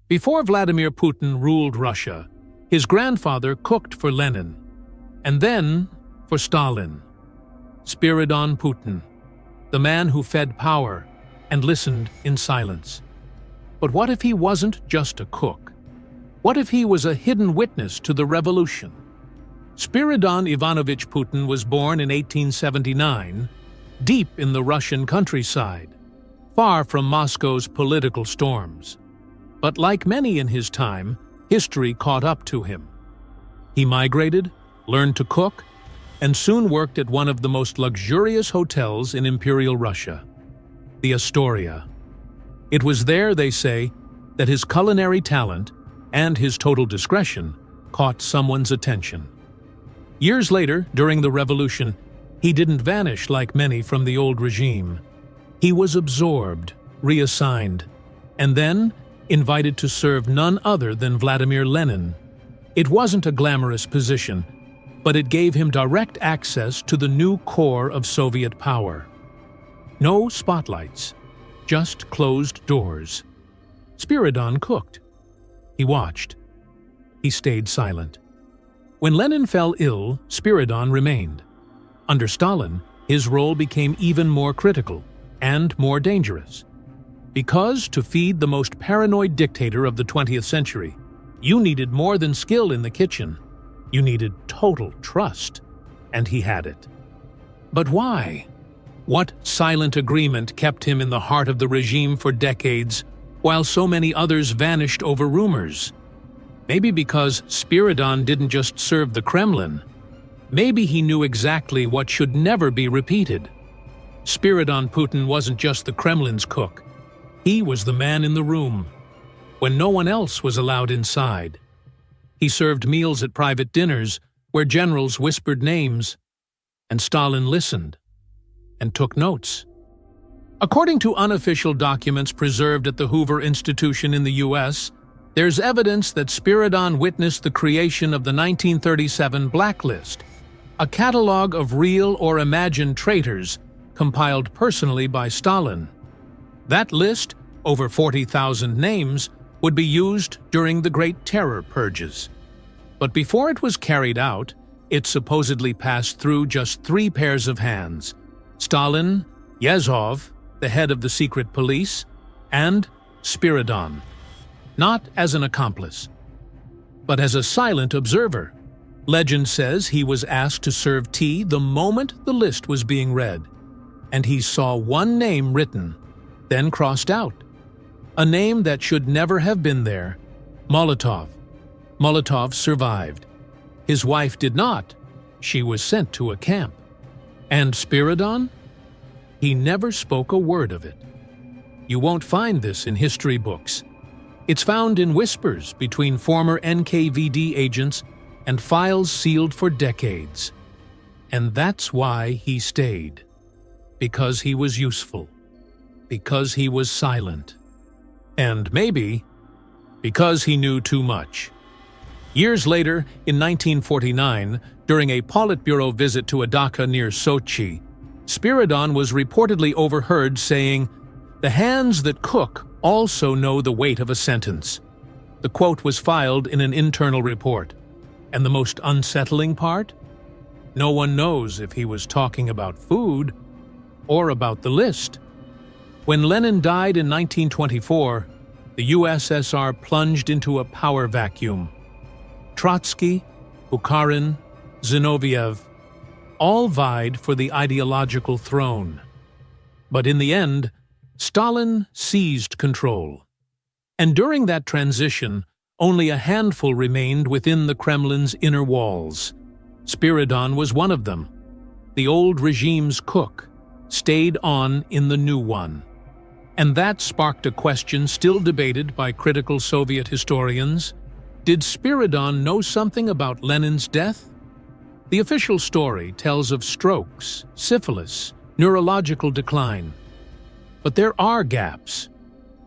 Before Vladimir Putin ruled Russia, his grandfather cooked for Lenin, and then for Stalin. Spiridon Putin, the man who fed power and listened in silence. But what if he wasn't just a cook? What if he was a hidden witness to the revolution? Spiridon Ivanovich Putin was born in 1879, deep in the Russian countryside, far from Moscow's political storms. But like many in his time, history caught up to him. He migrated, learned to cook, and soon worked at one of the most luxurious hotels in Imperial Russia, the Astoria. It was there, they say, that his culinary talent and his total discretion caught someone's attention. Years later, during the revolution, he didn't vanish like many from the old regime. He was absorbed, reassigned, and then invited to serve none other than Vladimir Lenin. It wasn't a glamorous position, but it gave him direct access to the new core of Soviet power. No spotlights, just closed doors. Spiridon cooked. He watched. He stayed silent. When Lenin fell ill, Spiridon remained. Under Stalin, his role became even more critical and more dangerous. Because to feed the most paranoid dictator of the 20th century, you needed more than skill in the kitchen. You needed total trust, and he had it. But why? What silent agreement kept him in the heart of the regime for decades, while so many others vanished over rumors? Maybe because Spiridon didn't just serve the Kremlin. Maybe he knew exactly what should never be repeated. Spiridon Putin wasn't just the Kremlin's cook. He was the man in the room, when no one else was allowed inside. He served meals at private dinners where generals whispered names, and Stalin listened and took notes. According to unofficial documents preserved at the Hoover Institution in the U.S., there's evidence that Spiridon witnessed the creation of the 1937 Blacklist, a catalog of real or imagined traitors compiled personally by Stalin. That list, over 40,000 names, would be used during the Great Terror purges. But before it was carried out, it supposedly passed through just 3 pairs of hands: Stalin, Yezhov, the head of the secret police, and Spiridon. Not as an accomplice, but as a silent observer. Legend says he was asked to serve tea the moment the list was being read, and he saw one name written, then crossed out. A name that should never have been there: Molotov. Molotov survived. His wife did not. She was sent to a camp. And Spiridon? He never spoke a word of it. You won't find this in history books. It's found in whispers between former NKVD agents and files sealed for decades. And that's why he stayed. Because he was useful. Because he was silent. And maybe because he knew too much. Years later, in 1949, during a Politburo visit to a dacha near Sochi, Spiridon was reportedly overheard saying, "The hands that cook also know the weight of a sentence." The quote was filed in an internal report. And the most unsettling part? No one knows if he was talking about food or about the list. When Lenin died in 1924, the USSR plunged into a power vacuum. Trotsky, Bukharin, Zinoviev, all vied for the ideological throne. But in the end, Stalin seized control. And during that transition, only a handful remained within the Kremlin's inner walls. Spiridon was one of them. The old regime's cook stayed on in the new one. And that sparked a question still debated by critical Soviet historians. Did Spiridon know something about Lenin's death? The official story tells of strokes, syphilis, neurological decline. But there are gaps.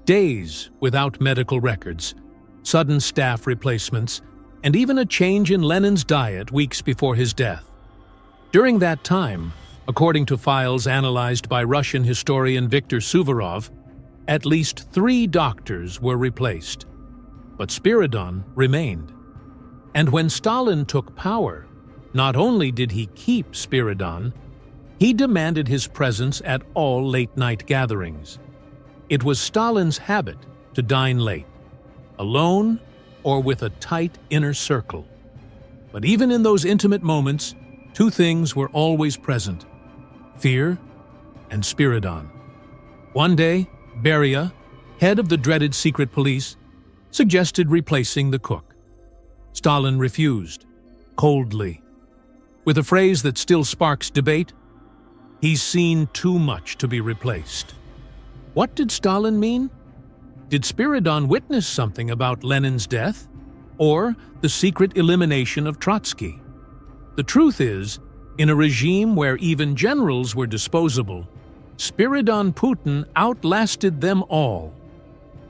Days without medical records, sudden staff replacements, and even a change in Lenin's diet weeks before his death. During that time, according to files analyzed by Russian historian Viktor Suvorov, at least 3 doctors were replaced. but Spiridon remained. And when Stalin took power, not only did he keep Spiridon, he demanded his presence at all late-night gatherings. It was Stalin's habit to dine late, alone or with a tight inner circle. But even in those intimate moments, two things were always present: fear and Spiridon. One day, Beria, head of the dreaded secret police, suggested replacing the cook. Stalin refused, coldly, with a phrase that still sparks debate: "He's seen too much to be replaced." What did Stalin mean? Did Spiridon witness something about Lenin's death, or the secret elimination of Trotsky? The truth is, in a regime where even generals were disposable, Spiridon Putin outlasted them all.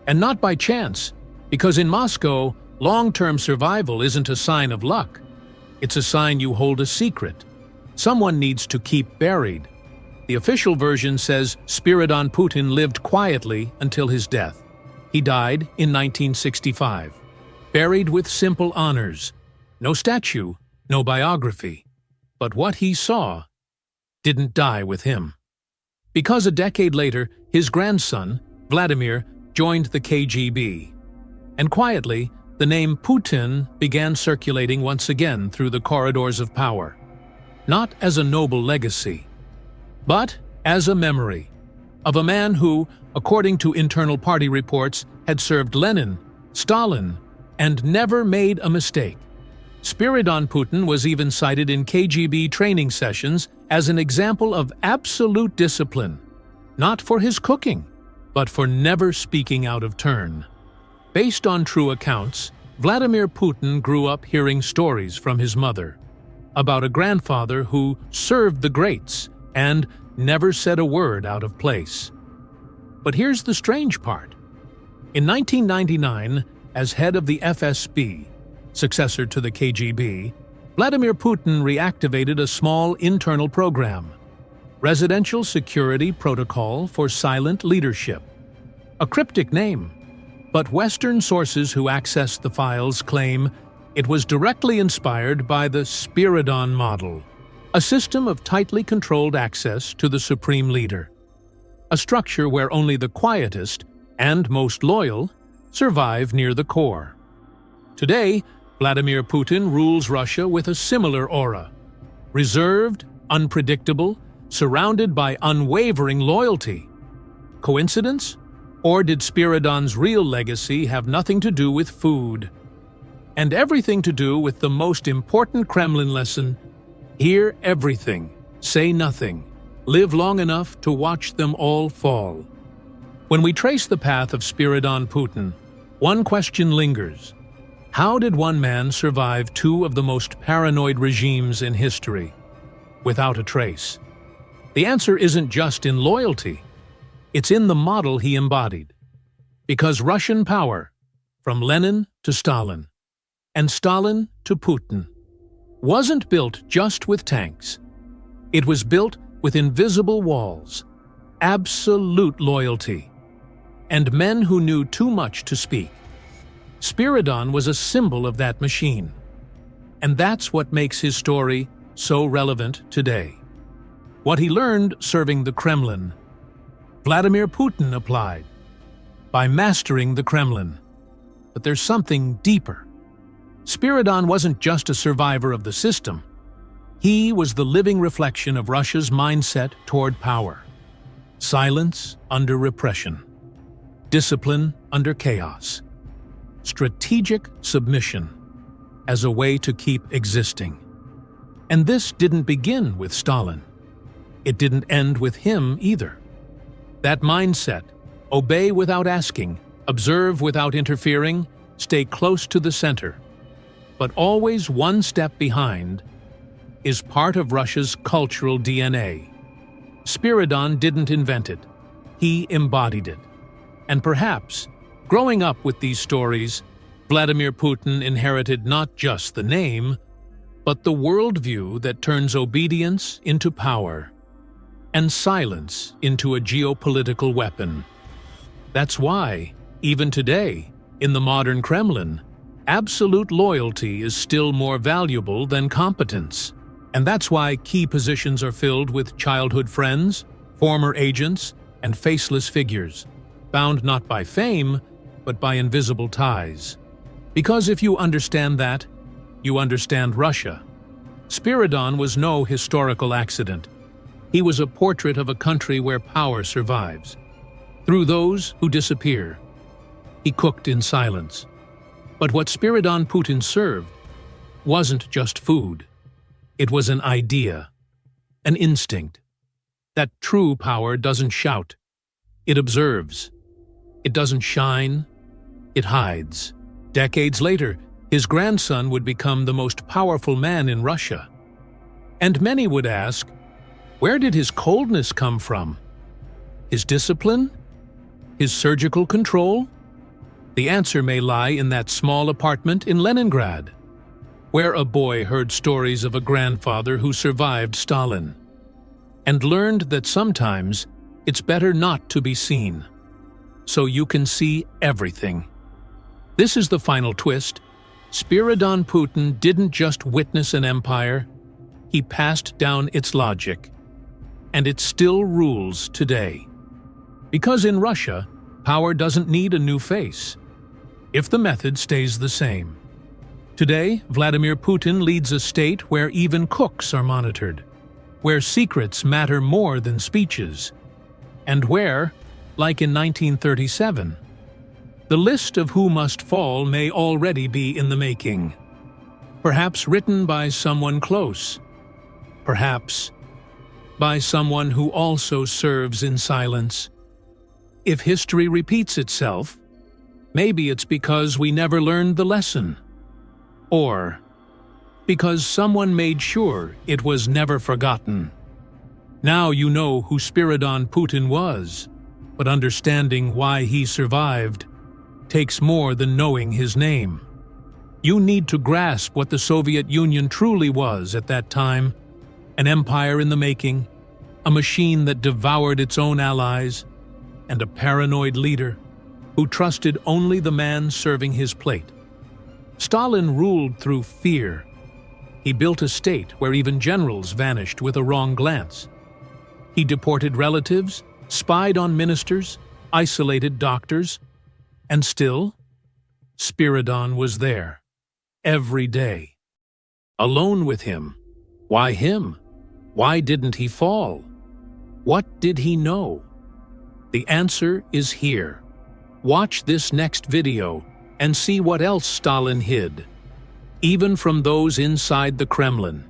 And not by chance, because in Moscow, long-term survival isn't a sign of luck. It's a sign you hold a secret. Someone needs to keep buried. The official version says Spiridon Putin lived quietly until his death. He died in 1965, buried with simple honors. No statue, no biography. But what he saw didn't die with him. Because a decade later, his grandson, Vladimir, joined the KGB. And quietly, the name Putin began circulating once again through the corridors of power. Not as a noble legacy, but as a memory of a man who, according to internal party reports, had served Lenin, Stalin, and never made a mistake. Spiridon Putin was even cited in KGB training sessions as an example of absolute discipline, not for his cooking, but for never speaking out of turn. Based on true accounts, Vladimir Putin grew up hearing stories from his mother about a grandfather who served the greats and never said a word out of place. But here's the strange part. In 1999, as head of the FSB, successor to the KGB, Vladimir Putin reactivated a small internal program, Residential Security Protocol for Silent Leadership. A cryptic name, but Western sources who accessed the files claim it was directly inspired by the Spiridon model, a system of tightly controlled access to the supreme leader. A structure where only the quietest and most loyal survive near the core. Today, Vladimir Putin rules Russia with a similar aura. Reserved, unpredictable, surrounded by unwavering loyalty. Coincidence? Or did Spiridon's real legacy have nothing to do with food? And everything to do with the most important Kremlin lesson: hear everything, say nothing, live long enough to watch them all fall. When we trace the path of Spiridon Putin, one question lingers. How did one man survive two of the most paranoid regimes in history, without a trace? The answer isn't just in loyalty. It's in the model he embodied. Because Russian power, from Lenin to Stalin, and Stalin to Putin, wasn't built just with tanks. It was built with invisible walls, absolute loyalty, and men who knew too much to speak. Spiridon was a symbol of that machine. And that's what makes his story so relevant today. What he learned serving the Kremlin, Vladimir Putin applied by mastering the Kremlin. But there's something deeper. Spiridon wasn't just a survivor of the system. He was the living reflection of Russia's mindset toward power. Silence under repression. Discipline under chaos. Strategic submission as a way to keep existing. And this didn't begin with Stalin. It didn't end with him either. That mindset, obey without asking, observe without interfering, stay close to the center, but always one step behind, is part of Russia's cultural DNA. Spiridon didn't invent it. He embodied it. And perhaps, growing up with these stories, Vladimir Putin inherited not just the name, but the worldview that turns obedience into power and silence into a geopolitical weapon. That's why, even today, In the modern Kremlin, absolute loyalty is still more valuable than competence. And that's why key positions are filled with childhood friends, former agents, and faceless figures, bound not by fame, but by invisible ties. Because if you understand that, you understand Russia. Spiridon was no historical accident. He was a portrait of a country where power survives, through those who disappear. He cooked in silence. But what Spiridon Putin served wasn't just food. It was an idea, an instinct. That true power doesn't shout. It observes. It doesn't shine. It hides. Decades later, his grandson would become the most powerful man in Russia. And many would ask, where did his coldness come from? His discipline? His surgical control? The answer may lie in that small apartment in Leningrad, where a boy heard stories of a grandfather who survived Stalin, and learned that sometimes it's better not to be seen, so you can see everything. This is the final twist. Spiridon Putin didn't just witness an empire, he passed down its logic. And it still rules today. Because in Russia, power doesn't need a new face, if the method stays the same. Today, Vladimir Putin leads a state where even cooks are monitored, where secrets matter more than speeches, and where, like in 1937, the list of who must fall may already be in the making. Perhaps written by someone close. Perhaps by someone who also serves in silence. If history repeats itself, maybe it's because we never learned the lesson. Or because someone made sure it was never forgotten. Now you know who Spiridon Putin was, but understanding why he survived takes more than knowing his name. You need to grasp what the Soviet Union truly was at that time, an empire in the making, a machine that devoured its own allies, and a paranoid leader who trusted only the man serving his plate. Stalin ruled through fear. He built a state where even generals vanished with a wrong glance. He deported relatives, spied on ministers, isolated doctors, and still, Spiridon was there, every day. Alone with him. Why him? Why didn't he fall? What did he know? The answer is here. Watch this next video and see what else Stalin hid, even from those inside the Kremlin.